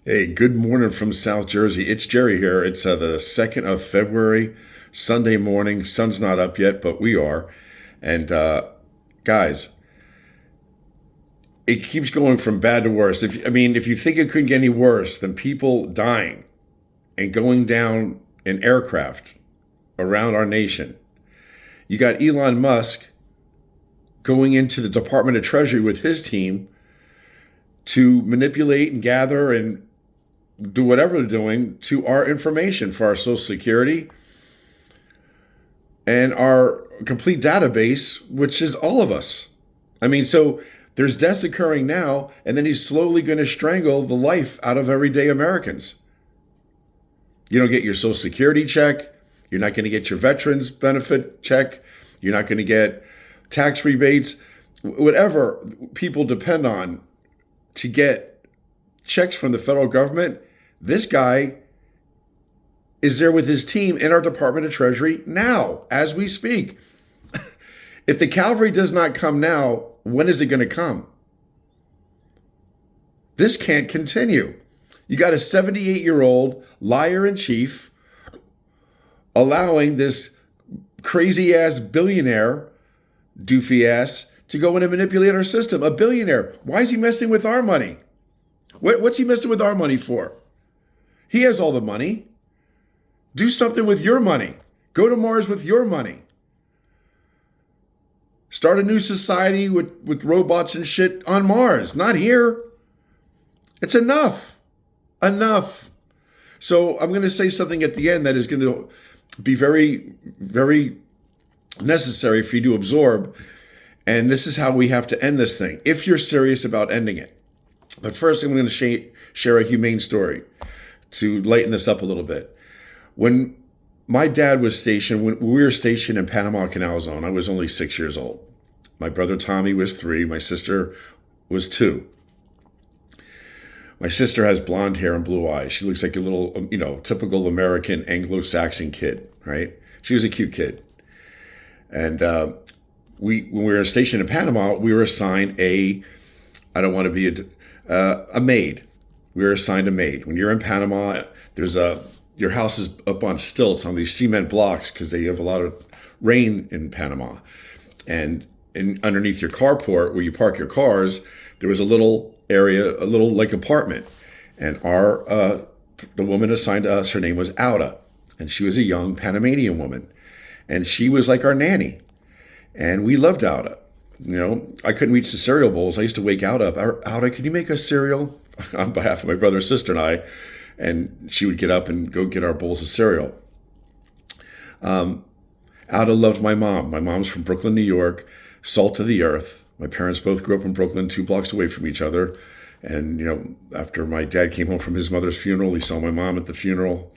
Hey, good morning from South Jersey. It's Jerry here. It's the 2nd of February, Sunday morning. Sun's not up yet, but we are. And guys, it keeps going from bad to worse. If you think it couldn't get any worse than people dying and going down in aircraft around our nation, you got Elon Musk going into the Department of Treasury with his team to manipulate and gather and do whatever they're doing to our information for our Social Security and our complete database, which is all of us. So there's deaths occurring now, and then he's slowly going to strangle the life out of everyday Americans. You don't get your Social Security check. You're not going to get your veterans benefit check. You're not going to get tax rebates. Whatever people depend on to get checks from the federal government, this guy is there with his team in our Department of Treasury now, as we speak. If the cavalry does not come now, when is it going to come? This can't continue. You got a 78-year-old liar in chief allowing this crazy ass billionaire, doofy ass, to go in and manipulate our system. A billionaire. Why is he messing with our money? What's he messing with our money for? He has all the money. Do something with your money. Go to Mars with your money. Start a new society with robots and shit on Mars, not here. It's enough. Enough. So I'm going to say something at the end that is going to be very, very necessary for you to absorb. And this is how we have to end this thing, if you're serious about ending it. But first, I'm going to share a humane story to lighten this up a little bit. When my dad was stationed, when we were stationed in Panama Canal Zone, I was only 6 years old. My brother Tommy was 3. My sister was 2. My sister has blonde hair and blue eyes. She looks like a little, typical American Anglo-Saxon kid, right? She was a cute kid. And when we were stationed in Panama, we were assigned a maid. We were assigned a maid. When you're in Panama, your house is up on stilts on these cement blocks because they have a lot of rain in Panama. And underneath your carport where you park your cars, there was a little area, a little like apartment. And the woman assigned to us, her name was Auda. And she was a young Panamanian woman. And she was like our nanny. And we loved Auda. I couldn't reach the cereal bowls. I used to wake Auda up. Auda, can you make us cereal? On behalf of my brother, sister, and I. And she would get up and go get our bowls of cereal. Auda loved my mom. My mom's from Brooklyn, New York, salt of the earth. My parents both grew up in Brooklyn, 2 blocks away from each other. And, after my dad came home from his mother's funeral, he saw my mom at the funeral,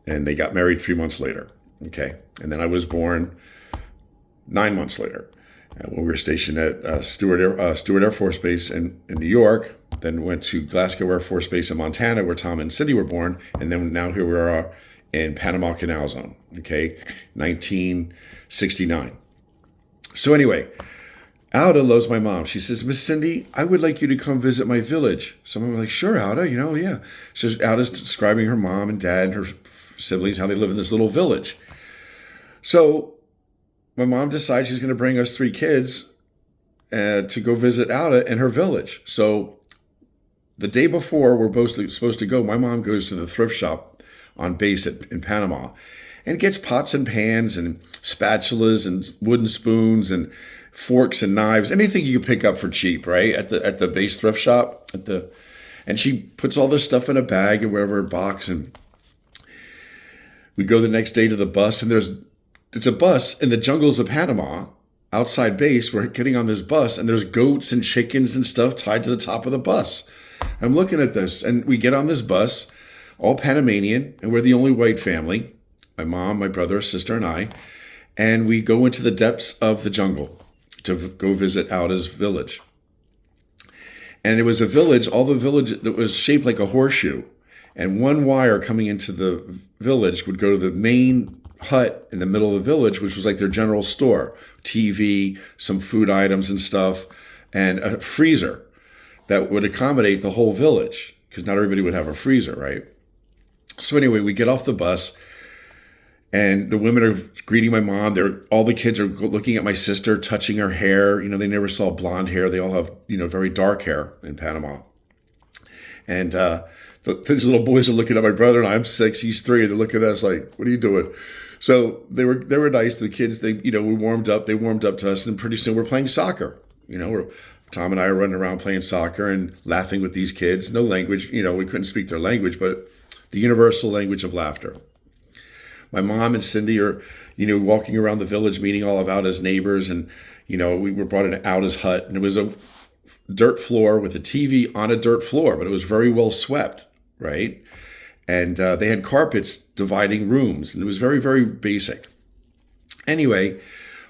and they got married 3 months later. Okay. And then I was born 9 months later. When we were stationed at Stewart Air Force Base in New York, then went to Glasgow Air Force Base in Montana, where Tom and Cindy were born, and then now here we are in Panama Canal Zone, okay, 1969. So anyway, Auda loves my mom. She says, Miss Cindy, I would like you to come visit my village. So I'm like, sure, Auda, yeah. So Auda's describing her mom and dad and her siblings, how they live in this little village. So my mom decides she's going to bring us 3 kids to go visit Auda in her village. So the day before we're both supposed to go, my mom goes to the thrift shop on base in Panama and gets pots and pans and spatulas and wooden spoons and forks and knives, anything you can pick up for cheap, right? At the base thrift shop. And she puts all this stuff in a bag or whatever, a box, and we go the next day to the bus, and it's a bus in the jungles of Panama, outside base. We're getting on this bus, and there's goats and chickens and stuff tied to the top of the bus. I'm looking at this, and we get on this bus, all Panamanian, and we're the only white family, my mom, my brother, sister, and I, and we go into the depths of the jungle to go visit Auda's village. And it was a village, all the village that was shaped like a horseshoe, and one wire coming into the village would go to the main hut in the middle of the village, which was like their general store, TV, some food items and stuff, and a freezer that would accommodate the whole village. because not everybody would have a freezer, right? So anyway, we get off the bus, and the women are greeting my mom. All the kids are looking at my sister, touching her hair. They never saw blonde hair. They all have, very dark hair in Panama. And these little boys are looking at my brother, and I'm 6, he's 3, and they're looking at us like, "What are you doing?" So they were nice. The kids, we warmed up. They warmed up to us, and pretty soon we're playing soccer. Tom and I are running around playing soccer and laughing with these kids. No language, we couldn't speak their language, but the universal language of laughter. My mom and Cindy are, walking around the village, meeting all of Auda's neighbors, and we were brought into Auda's hut, and it was a dirt floor with a TV on a dirt floor, but it was very well swept, right? And they had carpets dividing rooms, and it was very, very basic. Anyway,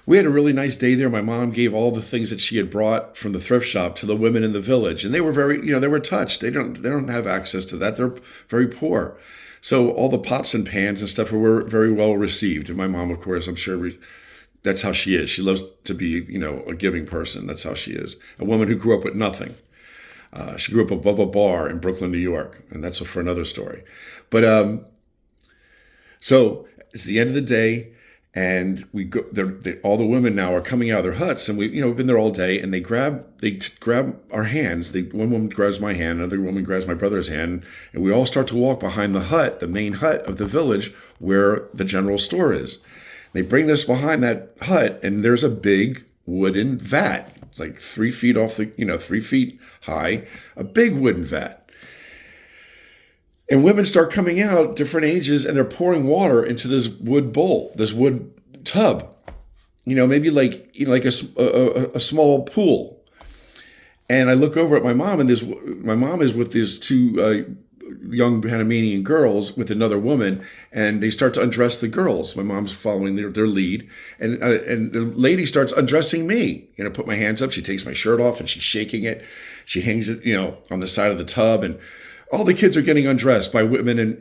we had a really nice day there. My mom gave all the things that she had brought from the thrift shop to the women in the village, and they were very, they were touched. They don't have access to that. They're very poor. So all the pots and pans and stuff were very well received. And my mom, of course, I'm sure that's how she is. She loves to be, a giving person. That's how she is. A woman who grew up with nothing. She grew up above a bar in Brooklyn, New York, and that's for another story. But so it's the end of the day, and we go. All the women now are coming out of their huts, and we've been there all day. And they grab our hands. One woman grabs my hand, another woman grabs my brother's hand, and we all start to walk behind the hut, the main hut of the village, where the general store is. They bring us behind that hut, and there's a big wooden vat, like 3 feet off 3 feet high, a big wooden vat. And women start coming out, different ages, and they're pouring water into this wood bowl, this wood tub, maybe like a small pool. And I look over at my mom, and my mom is with these 2 young Panamanian girls with another woman, and they start to undress the girls. My mom's following their lead, and the lady starts undressing me. Put my hands up. She takes my shirt off, and she's shaking it. She hangs it, on the side of the tub, and all the kids are getting undressed by women, and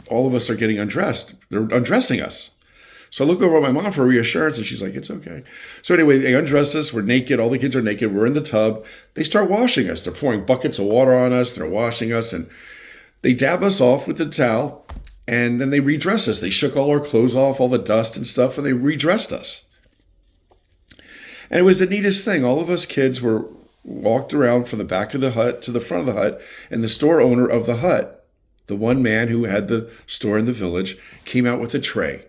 all of us are getting undressed. They're undressing us. So I look over at my mom for reassurance, and she's like, "It's okay." So anyway, they undress us. We're naked. All the kids are naked. We're in the tub. They start washing us. They're pouring buckets of water on us. They're washing us, and they dab us off with the towel, and then they redress us. They shook all our clothes off, all the dust and stuff, and they redressed us. And it was the neatest thing. All of us kids were walked around from the back of the hut to the front of the hut, and the store owner of the hut, the one man who had the store in the village, came out with a tray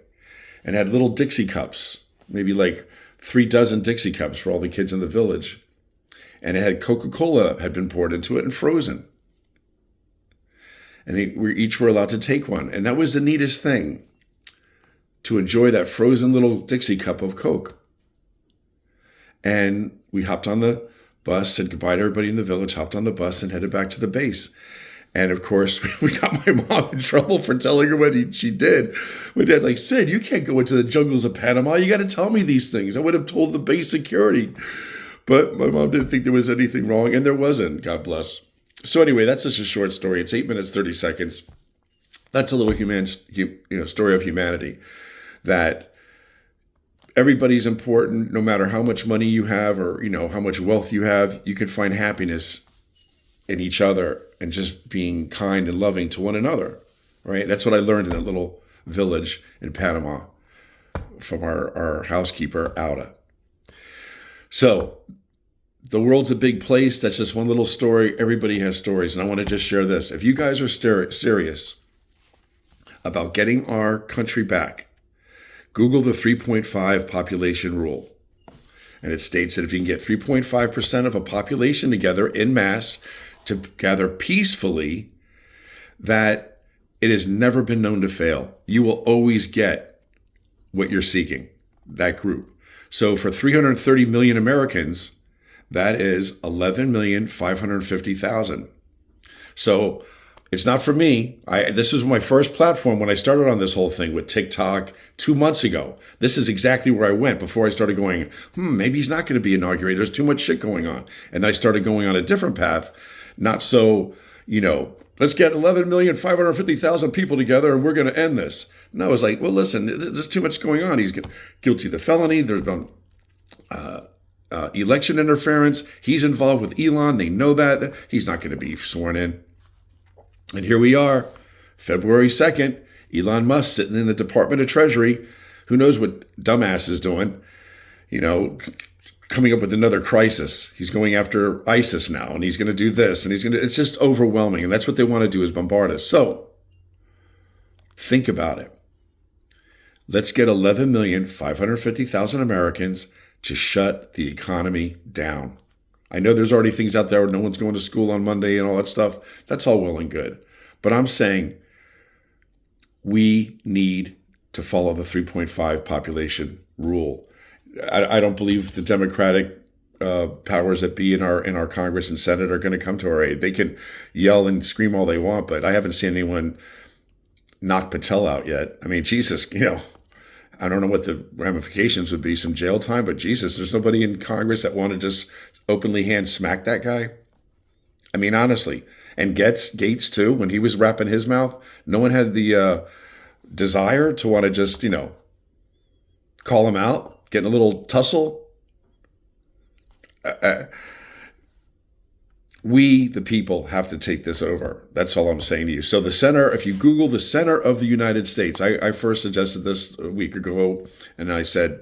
and had little Dixie cups, maybe like 3 dozen Dixie cups for all the kids in the village. And it had Coca-Cola had been poured into it and frozen. And we each were allowed to take one. And that was the neatest thing, to enjoy that frozen little Dixie cup of Coke. And we hopped on the bus, said goodbye to everybody in the village, hopped on the bus and headed back to the base. And of course, we got my mom in trouble for telling her what she did. My dad's like, "Sid, you can't go into the jungles of Panama. You got to tell me these things." I would have told the base security. But my mom didn't think there was anything wrong, and there wasn't, God bless. So anyway, that's just a short story. It's 8 minutes, 30 seconds. That's a little story of humanity, that everybody's important. No matter how much money you have, or how much wealth you have, you can find happiness in each other and just being kind and loving to one another, right? That's what I learned in that little village in Panama from our housekeeper, Auda. So the world's a big place. That's just one little story. Everybody has stories. And I want to just share this. If you guys are serious about getting our country back, Google the 3.5 population rule. And it states that if you can get 3.5% of a population together in mass to gather peacefully, that it has never been known to fail. You will always get what you're seeking, that group. So for 330 million Americans, that is 11,550,000. So it's not for me. This is my first platform when I started on this whole thing with TikTok 2 months ago. This is exactly where I went before I started going, maybe he's not going to be inaugurated. There's too much shit going on. And then I started going on a different path. Not so, let's get 11,550,000 people together and we're going to end this. No, I was like, well, listen, there's too much going on. He's guilty of the felony. There's been election interference. He's involved with Elon. They know that. He's not going to be sworn in. And here we are, February 2nd, Elon Musk sitting in the Department of Treasury. Who knows what dumbass is doing, you know, coming up with another crisis. He's going after ISIS now, and he's going to do this, and it's just overwhelming. And that's what they want to do, is bombard us. So think about it. Let's get 11,550,000 Americans to shut the economy down. I know there's already things out there where no one's going to school on Monday and all that stuff. That's all well and good. But I'm saying we need to follow the 3.5 population rule. I don't believe the Democratic powers that be in our Congress and Senate are going to come to our aid. They can yell and scream all they want, but I haven't seen anyone knock Patel out yet. I mean, Jesus, I don't know what the ramifications would be, some jail time, but Jesus, there's nobody in Congress that want to just openly hand smack that guy. I mean, honestly. And Gates too, when he was wrapping his mouth, no one had the desire to want to just, call him out, get in a little tussle. We, the people, have to take this over. That's all I'm saying to you. So the center, if you Google the center of the United States, I first suggested this a week ago, and I said,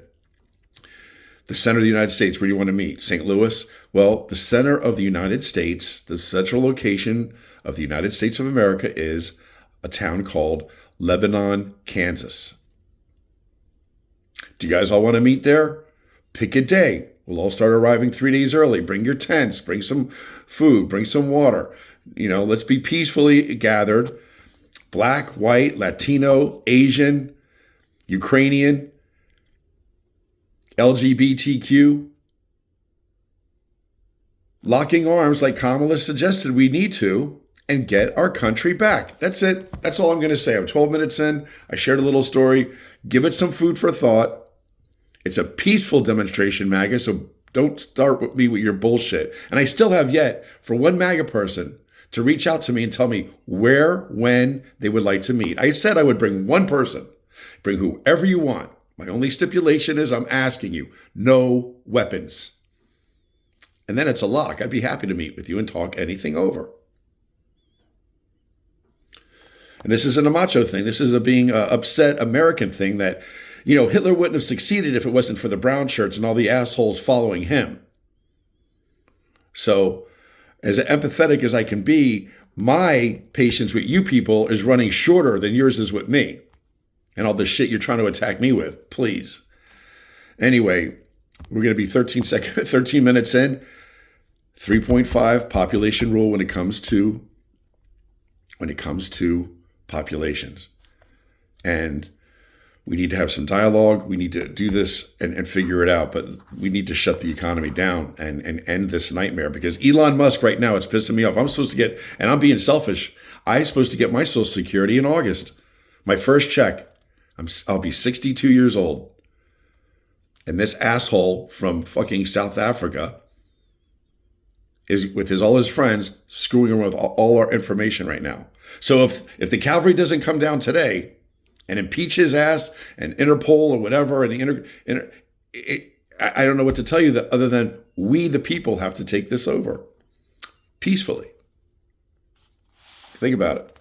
the center of the United States, where do you want to meet? St. Louis? Well, the center of the United States, the central location of the United States of America is a town called Lebanon, Kansas. Do you guys all want to meet there? Pick a day. We'll all start arriving 3 days early. Bring your tents, bring some food, bring some water. Let's be peacefully gathered. Black, white, Latino, Asian, Ukrainian, LGBTQ. Locking arms like Kamala suggested we need to, and get our country back. That's it. That's all I'm going to say. I'm 12 minutes in. I shared a little story. Give it some food for thought. It's a peaceful demonstration, MAGA, so don't start with me with your bullshit. And I still have yet for one MAGA person to reach out to me and tell me where, when they would like to meet. I said I would bring one person. Bring whoever you want. My only stipulation is I'm asking you, no weapons. And then it's a lock. I'd be happy to meet with you and talk anything over. And this isn't a macho thing. This is a being upset American thing that, Hitler wouldn't have succeeded if it wasn't for the brown shirts and all the assholes following him. So, as empathetic as I can be, my patience with you people is running shorter than yours is with me. And all the shit you're trying to attack me with, please. Anyway, we're going to be 13 minutes in. 3.5 population rule when it comes to populations. And we need to have some dialogue. We need to do this and figure it out. But we need to shut the economy down and end this nightmare, because Elon Musk right now, it's pissing me off. I'm supposed to get, and I'm being selfish, I'm supposed to get my Social Security in August. My first check. I'll be 62 years old. And this asshole from fucking South Africa is with all his friends screwing around with all our information right now. So if the cavalry doesn't come down today and impeach his ass and Interpol or whatever, and I don't know what to tell you other than we, the people, have to take this over peacefully. Think about it.